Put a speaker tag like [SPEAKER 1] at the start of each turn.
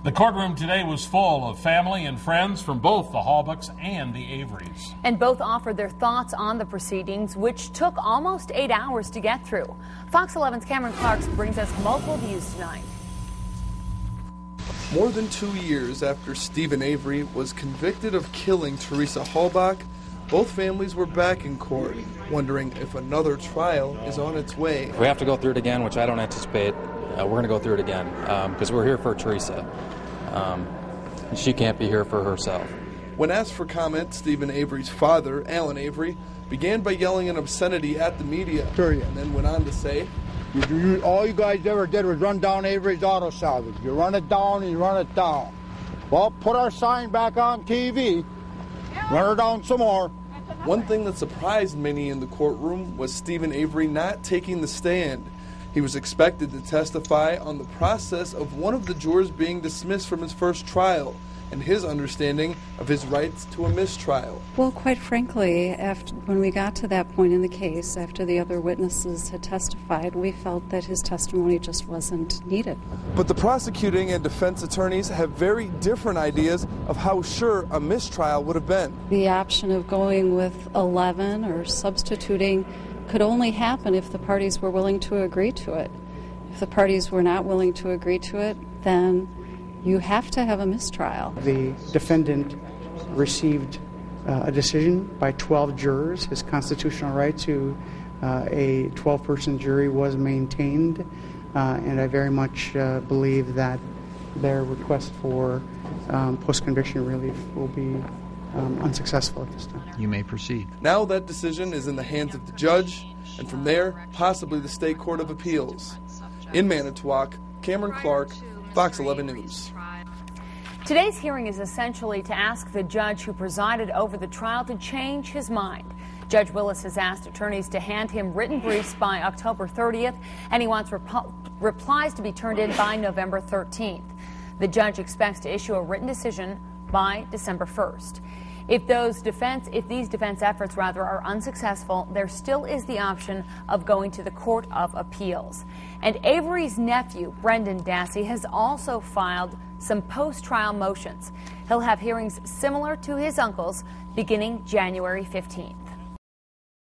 [SPEAKER 1] The courtroom today was full of family and friends from both the Halbucks and the Averys.
[SPEAKER 2] And both offered their thoughts on the proceedings, which took almost 8 hours to get through. Fox 11's Cameron Clark brings us multiple views tonight.
[SPEAKER 3] More than 2 years after Stephen Avery was convicted of killing Teresa Halbuck, both families were back in court, wondering if another trial is on its way.
[SPEAKER 4] If we have to go through it again, which I don't anticipate, we're going to go through it again because we're here for Teresa. She can't be here for herself.
[SPEAKER 3] When asked for comment, Stephen Avery's father, Alan Avery, began by yelling an obscenity at the media, and then went on to say,
[SPEAKER 5] all you guys ever did was run down Avery's auto salvage. You run it down and you run it down. Well, put our sign back on TV, run her down some more.
[SPEAKER 3] One thing that surprised many in the courtroom was Stephen Avery not taking the stand. He was expected to testify on the process of one of the jurors being dismissed from his first trial and his understanding of his rights to a mistrial.
[SPEAKER 6] Well, quite frankly, when we got to that point in the case, after the other witnesses had testified, we felt that his testimony just wasn't needed.
[SPEAKER 3] But the prosecuting and defense attorneys have very different ideas of how sure a mistrial would have been.
[SPEAKER 6] The option of going with 11 or substituting could only happen if the parties were willing to agree to it. If the parties were not willing to agree to it, then you have to have a mistrial.
[SPEAKER 7] The defendant received a decision by 12 jurors. His constitutional right to a 12-person jury was maintained, and I very much believe that their request for post-conviction relief will be unsuccessful at this time.
[SPEAKER 8] You may proceed.
[SPEAKER 3] Now that decision is in the hands of the judge, and from there, possibly the State Court of Appeals. In Manitowoc, Cameron Clark, Fox 11 News.
[SPEAKER 2] Today's hearing is essentially to ask the judge who presided over the trial to change his mind. Judge Willis has asked attorneys to hand him written briefs by October 30th, and he wants replies to be turned in by November 13th. The judge expects to issue a written decision by December 1st. If these defense efforts are unsuccessful, there still is the option of going to the Court of Appeals. And Avery's nephew, Brendan Dassey, has also filed some post-trial motions. He'll have hearings similar to his uncle's beginning January 15th.